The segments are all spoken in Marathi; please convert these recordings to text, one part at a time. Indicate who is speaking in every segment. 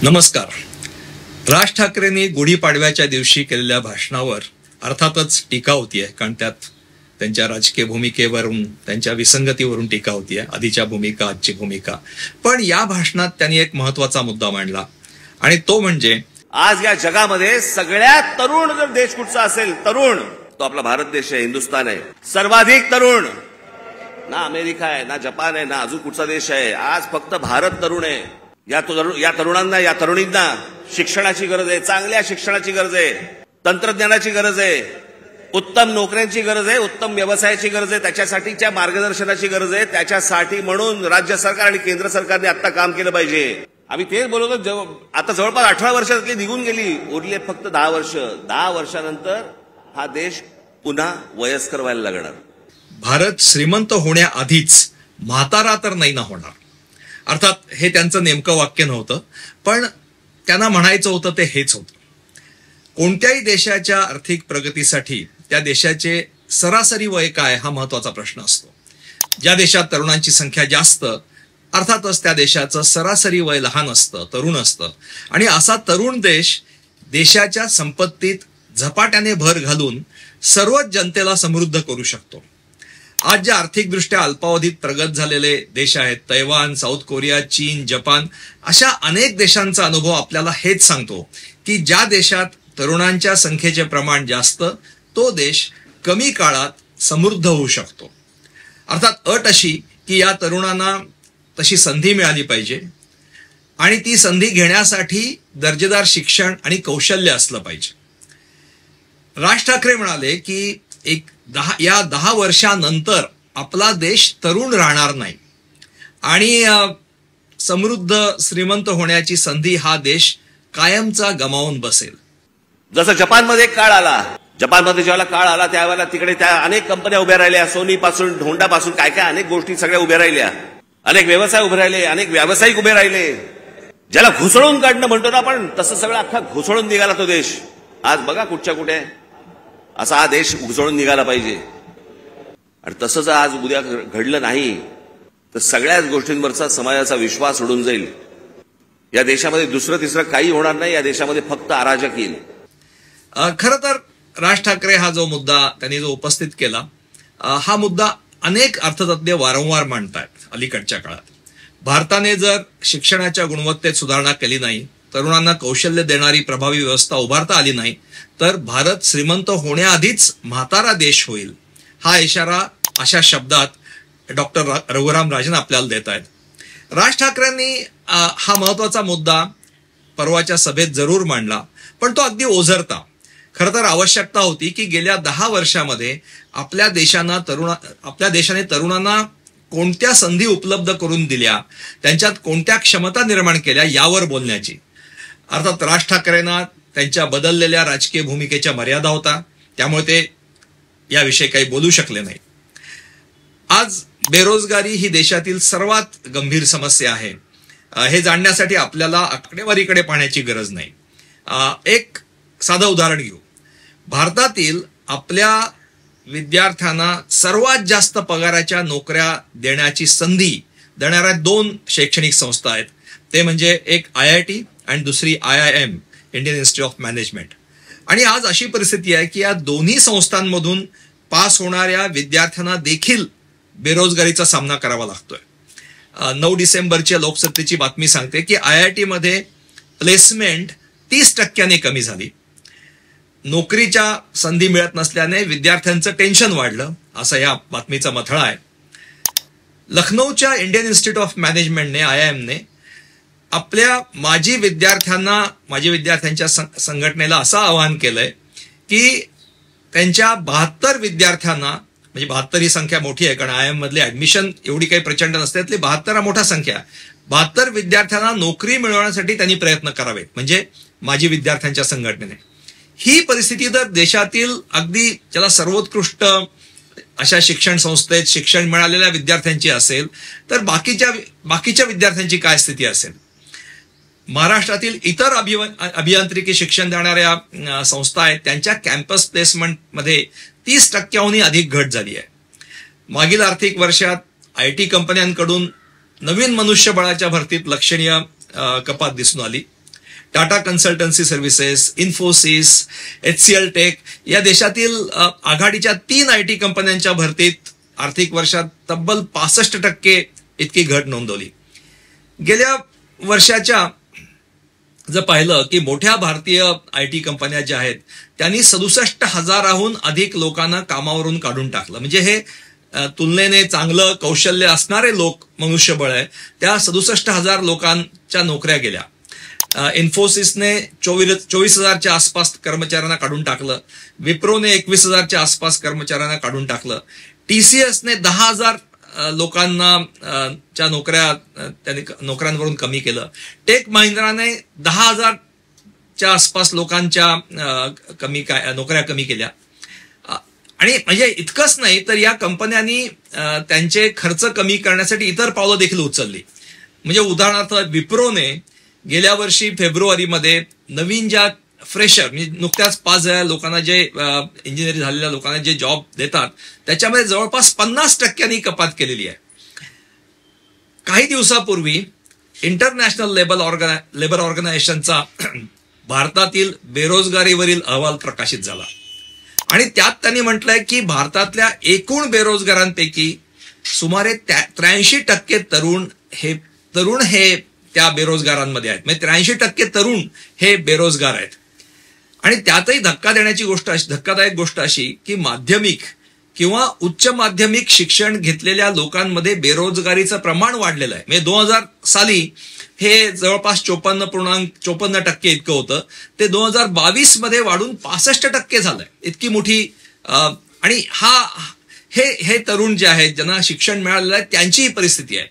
Speaker 1: नमस्कार. राज ठाकरेंनी गुढीपाडव्याच्या दिवशी केलेल्या भाषणावर अर्थातच टीका होतीये, कारण त्यात त्यांच्या राजकीय भूमिकेवरून, त्यांच्या विसंगतीवरून टीका होतीये, आधीच्या भूमिका, आजची भूमिका. पण या भाषणात त्यांनी एक महत्वाचा मुद्दा मांडला आणि तो म्हणजे
Speaker 2: आज या जगामध्ये सगळ्यात तरुण जर देश कुठचा असेल, तरुण, तो आपला भारत देश आहे, हिंदुस्थान आहे. सर्वाधिक तरुण. ना अमेरिका आहे, ना जपान आहे, ना अजून कुठचा देश आहे. आज फक्त भारत तरुण आहे. या तरुणांना, या तरुणींना शिक्षणाची गरज आहे, चांगल्या शिक्षणाची गरज आहे, तंत्रज्ञानाची गरज आहे, उत्तम नोकऱ्यांची गरज आहे, उत्तम व्यवसायाची गरज आहे, त्याच्यासाठीच्या मार्गदर्शनाची गरज आहे. त्याच्यासाठी म्हणून राज्य सरकार आणि केंद्र सरकारने आता काम केलं पाहिजे. आम्ही तेच बोलतो. आता जवळपास 18 वर्षातली निघून गेली, उरले फक्त 10 वर्ष. 10 वर्षानंतर हा देश पुन्हा वयस्कर व्हायला लागणार.
Speaker 1: भारत श्रीमंत होण्याआधीच म्हातारा तर नाही ना होणार. अर्थात हे त्यांचं नेमकं वाक्य नव्हतं, पण त्यांना म्हणायचं होतं ते हेच होतं. कोणत्याही देशाच्या आर्थिक प्रगतीसाठी त्या देशाचे सरासरी वय काय हा महत्वाचा प्रश्न असतो. ज्या देशात तरुणांची संख्या जास्त, अर्थातच त्या देशाचं सरासरी वय लहान असतं, तरुण असतं. आणि असा तरुण देश देशाच्या संपत्तीत झपाट्याने भर घालून सर्वच जनतेला समृद्ध करू शकतो. आज ज्या आर्थिकदृष्ट्या अल्पावधीत प्रगत झालेले देश आहेत, तैवान, साऊथ कोरिया, चीन, जपान, अशा अनेक देशांचा अनुभव आपल्याला हेच सांगतो की ज्या देशात तरुणांच्या संख्येचे प्रमाण जास्त, तो देश कमी काळात समृद्ध होऊ शकतो. अर्थात अट अशी की या तरुणांना तशी संधी मिळाली पाहिजे आणि ती संधी घेण्यासाठी दर्जेदार शिक्षण आणि कौशल्य असलं पाहिजे. राज ठाकरे म्हणाले की या 10 वर्षानंतर आपला देश तरुण राहणार नाही आणि समृद्ध श्रीमंत होण्याची संधी हा देश कायमचा गमावून बसेल.
Speaker 2: जसं जपानमध्ये काळ आला, जपानमध्ये ज्यावेळेला काळ आला त्यावेळेला तिकडे त्या अनेक कंपन्या उभ्या राहिल्या, सोनी पासून, होंडा पासून, काय काय अनेक गोष्टी सगळ्या उभ्या राहिल्या, अनेक व्यवसाय उभे राहिले, अनेक व्यावसायिक उभे राहिले. ज्याला घुसळून काढणं म्हणतो ना आपण, तसं सगळं अख्खा घुसळून निघाला तो देश. आज बघा कुठच्या कुठे असा हा देश घुसळून निघाला पाहिजे. आणि तसं जर आज उद्या घडलं नाही तर सगळ्याच गोष्टींवरचा समाजाचा विश्वास उडून जाईल. या देशामध्ये दुसरं तिसरं काही होणार नाही. या देशामध्ये फक्त अराजक येईल.
Speaker 1: खरं तर राज ठाकरे हा जो मुद्दा त्यांनी जो उपस्थित केला, हा मुद्दा अनेक अर्थतज्ञ वारंवार मांडतायत अलीकडच्या काळात. भारताने जर शिक्षणाच्या गुणवत्तेत सुधारणा केली नाही, तरुणांना कौशल्य देणारी प्रभावी व्यवस्था उभारता आली नाही, तर भारत श्रीमंत होण्याआधीच म्हातारा देश होईल. हा इशारा अशा शब्दात डॉक्टर रघुराम राजन आपल्याला देत आहेत. राज ठाकरेंनी हा महत्वाचा मुद्दा परवाच्या सभेत जरूर मांडला, पण तो अगदी ओझरता. खरं तर आवश्यकता होती की गेल्या 10 वर्षामध्ये आपल्या देशाने तरुणांना कोणत्या संधी उपलब्ध करून दिल्या, त्यांच्यात कोणत्या क्षमता निर्माण केल्या यावर बोलण्याची. अर्थात राज ठाकरेंना त्यांच्या बदललेल्या राजकीय भूमिकेच्या मर्यादा होता, त्यामुळे ते याविषयी काही बोलू शकले नाही. आज बेरोजगारी ही देशातील सर्वात गंभीर समस्या आहे. हे जाणण्यासाठी आपल्याला आकडेवारीकडे पाहण्याची गरज नाही. एक साधं उदाहरण घेऊ. भारतातील आपल्या विद्यार्थ्यांना सर्वात जास्त पगाराच्या नोकऱ्या देण्याची संधी देणाऱ्या 2 शैक्षणिक संस्था आहेत. ते म्हणजे एक IIT आणि दुसरी IIM, Indian institute of management. आणि आज अशी परिस्थिती आहे की या दोन्ही संस्थांमधून पास होणाऱ्या विद्यार्थ्यांना देखील बेरोजगारीचा सामना करावा लागतोय. 9 डिसेंबरच्या लोकसत्तेची बातमी सांगते की IIT मध्ये प्लेसमेंट 30% कमी झाली. नोकरीच्या संधी मिळत नसल्याने विद्यार्थ्यांचं टेन्शन वाढलं, असं या बातमीचा मथळा आहे. लखनौच्या इंडियन इन्स्टिट्यूट ऑफ मॅनेजमेंटने, IIMने आपल्या माजी विद्यार्थ्यांच्या संघटनेला असं आवाहन केलंय की त्यांच्या 72 विद्यार्थ्यांना, म्हणजे 72 ही संख्या मोठी आहे कारण IIM मधले ऍडमिशन एवढी काही प्रचंड नसते, त्यातली 72 हा मोठा संख्या. 72 विद्यार्थ्यांना नोकरी मिळवण्यासाठी त्यांनी प्रयत्न करावेत, म्हणजे माजी विद्यार्थ्यांच्या संघटनेने. ही परिस्थिती जर देशातील अगदी ज्याला सर्वोत्कृष्ट अशा शिक्षण संस्थेत शिक्षण मिळालेल्या विद्यार्थ्यांची असेल, तर बाकीच्या विद्यार्थ्यांची काय स्थिती असेल. महाराष्ट्रातील इतर अभियांत्रिकी शिक्षण देणाऱ्या संस्था आहेत, त्यांच्या कॅम्पस प्लेसमेंटमध्ये 30% अधिक घट झाली आहे. मागील आर्थिक वर्षात IT कंपन्यांकडून नवीन मनुष्यबळाच्या भरतीत लक्षणीय कपात दिसून आली. Tata consultancy services, Infosys, HCL tech या देशातील आघाडीच्या 3 IT कंपन्यांच्या भरतीत आर्थिक वर्षात तब्बल 65% इतकी घट नोंदवली. गेल्या वर्षाच्या जर पाहिलं की मोठ्या भारतीय IT कंपन्या ज्या आहेत त्यांनी 67,000हून अधिक लोकांना कामावरून काढून टाकलं. म्हणजे हे तुलनेने चांगलं कौशल्य असणारे लोक मनुष्यबळ आहे त्या 67,000 लोकांच्या नोकऱ्या गेल्या. इन्फोसिसने 24,000च्या आसपास कर्मचाऱ्यांना काढून टाकलं. विप्रोने 21,000च्या आसपास कर्मचाऱ्यांना काढून टाकलं. TCSने 10,000 लोकांना च्या नोकऱ्या त्यांनी नोकऱ्यांवरून कमी केलं. टेक महिंद्राने 10,000च्या आसपास लोकांच्या नोकऱ्या कमी केल्या. आणि म्हणजे इतकंच नाही तर या कंपन्यांनी त्यांचे खर्च कमी करण्यासाठी इतर पावलं देखील उचलली. म्हणजे उदाहरणार्थ विप्रोने गेल्या वर्षी फेब्रुवारीमध्ये नवीन ज्या फ्रेशर म्हणजे नुकत्याच 5,000 लोकांना जे इंजिनिअरिंग झालेल्या लोकांना जे जॉब देतात त्याच्यामध्ये जवळपास 50% कपात केलेली आहे. काही दिवसापूर्वी इंटरनॅशनल लेबर ऑर्गनायझेशनचा भारतातील बेरोजगारीवरील अहवाल प्रकाशित झाला आणि त्यात त्यांनी म्हटलंय की भारतातल्या एकूण बेरोजगारांपैकी सुमारे 83% तरुण हे त्या बेरोजगारांमध्ये आहेत. म्हणजे 83% तरुण हे बेरोजगार आहेत. आणि त्यातही धक्कादायक गोष्ट अशी की माध्यमिक किंवा उच्च माध्यमिक शिक्षण घेतलेल्या लोकांमध्ये बेरोजगारीचं प्रमाण वाढलेलं आहे. म्हणजे 2000 साली हे जवळपास 54% इतकं होतं ते 2022 मध्ये वाढून 65% झालंय. इतकी मोठी आणि हे तरुण जे आहेत ज्यांना शिक्षण मिळालेलं आहे त्यांची ही परिस्थिती आहे.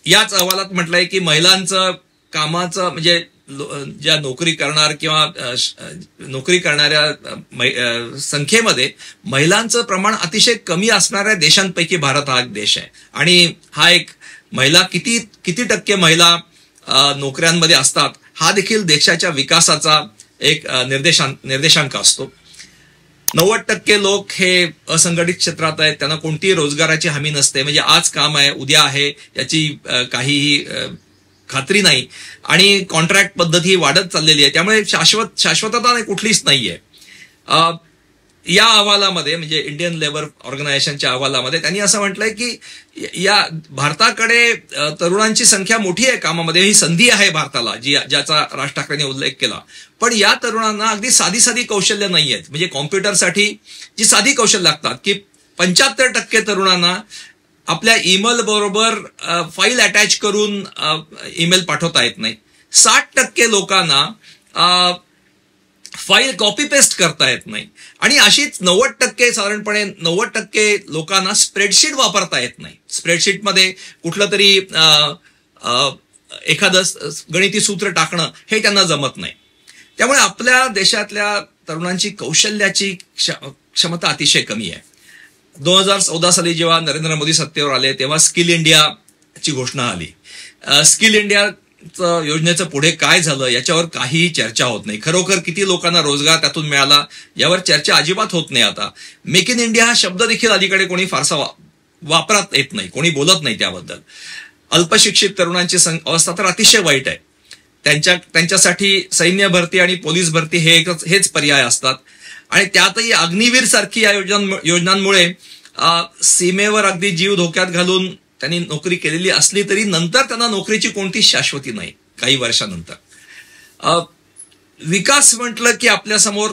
Speaker 1: याच अहवालात म्हटलंय की महिलांचं कामाचं म्हणजे ज्या नोकरी करणार किंवा नोकरी करणाऱ्या संख्येमध्ये महिलांचं प्रमाण अतिशय कमी असणाऱ्या देशांपैकी भारत हा एक देश आहे. आणि हा एक महिला किती टक्के महिला नोकऱ्यांमध्ये असतात हा देखील देशाच्या विकासाचा एक निर्देशांक असतो. 90% लोक हे असंघटित क्षेत्रात आहेत. त्यांना कोणतीही रोजगाराची हमी नसते. म्हणजे आज काम आहे उद्या आहे याची काहीही खात्री नाही आणि कॉन्ट्रॅक्ट पद्धती वाढत चाललेली आहे. त्यामुळे शाश्वतता कुठलीच नाहीये. या अहवालामध्ये म्हणजे इंडियन लेबर ऑर्गनायझेशनच्या अहवालामध्ये त्यांनी असं म्हटलंय की या भारताकडे तरुणांची संख्या मोठी आहे कामामध्ये. ही संधी आहे भारताला ज्याचा राज ठाकरेंनी उल्लेख केला. पण या तरुणांना अगदी साधी कौशल्य नाही आहेत. म्हणजे कॉम्प्युटरसाठी जी साधी कौशल्य लागतात की 75% तरुणांना आपल्या ईमेल बरोबर फाईल अटॅच करून ईमेल पाठवता येत नाही. 60% लोकांना फाईल कॉपी पेस्ट करता येत नाही. आणि अशीच 90% साधारणपणे 90% लोकांना स्प्रेडशीट वापरता येत नाही. स्प्रेडशीटमध्ये कुठलं तरी एखादं गणिती सूत्र टाकणं हे त्यांना जमत नाही. त्यामुळे आपल्या देशातल्या तरुणांची कौशल्याची क्षमता अतिशय कमी आहे. 2014 साली जेव्हा नरेंद्र मोदी सत्तेवर आले तेव्हा स्किल इंडियाची घोषणा आली. स्किल इंडिया योजनेचं पुढे काय झालं याच्यावर काहीही चर्चा होत नाही. खरोखर किती लोकांना रोजगार त्यातून मिळाला यावर चर्चा अजिबात होत नाही. आता मेक इन इंडिया हा शब्द देखील अलीकडे कोणी फारसा वापरात येत नाही. कोणी बोलत नाही त्याबद्दल. अल्पशिक्षित तरुणांची अवस्था तर अतिशय वाईट आहे. त्यांच्यासाठी सैन्य भरती आणि पोलीस भरती हेच पर्याय असतात. आणि त्यातही अग्निवीर सारखी या योजनांमुळे सीमेवर अगदी जीव धोक्यात घालून त्यांनी नोकरी केलेली असली तरी नंतर त्यांना नोकरीची कोणतीच शाश्वती नाही. काही वर्षानंतर विकास म्हटलं की आपल्यासमोर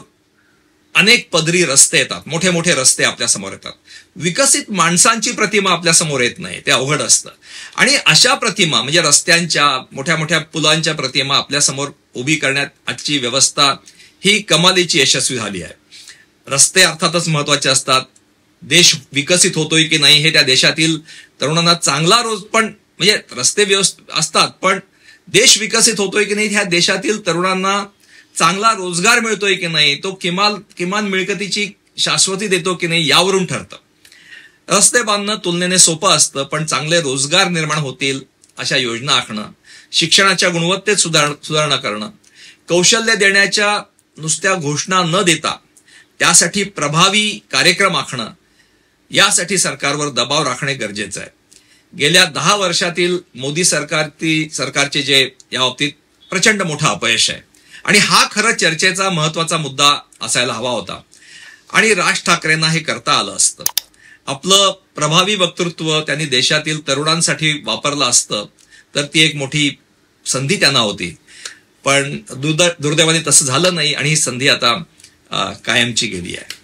Speaker 1: अनेक पदरी रस्ते येतात. मोठे मोठे रस्ते आपल्यासमोर येतात. विकसित माणसांची प्रतिमा आपल्यासमोर येत नाही. ते अवघड असतं. आणि अशा प्रतिमा म्हणजे रस्त्यांच्या मोठ्या मोठ्या पुलांच्या प्रतिमा आपल्यासमोर उभी करण्यात आजची व्यवस्था ही कमालीची यशस्वी झाली आहे. रस्ते अर्थातच महत्वाचे असतात. देश विकसित होतोय की नाही हे त्या देशातील तरुणांना चांगला पण म्हणजे रस्ते व्यवस्थित असतात पण देश विकसित होतोय की नाही ह्या देशातील तरुणांना चांगला रोजगार मिळतोय की नाही तो किमान मिळकतीची शाश्वती देतो की नाही यावरून ठरतं. रस्ते बांधणं तुलनेने सोपं असतं पण चांगले रोजगार निर्माण होतील अशा योजना आखणं, शिक्षणाच्या गुणवत्तेत सुधारणा करणं, कौशल्य देण्याच्या नुसत्या घोषणा न देता त्यासाठी प्रभावी कार्यक्रम आखणं यासाठी सरकारवर दबाव राखणे गरजेचं आहे. गेल्या 10 वर्षातील मोदी सरकारचे जे या बाबतीत प्रचंड मोठं अपयश आहे. आणि हा खरं चर्चेचा महत्वाचा मुद्दा असायला हवा होता आणि राज ठाकरेंना हे करता आलं असतं. आपलं प्रभावी वक्तृत्व त्यांनी देशातील तरुणांसाठी वापरलं असतं तर ती एक मोठी संधी त्यांना होती. पण दुर्दैवाने तसं झालं नाही आणि ही संधी आता कायमची गेली आहे.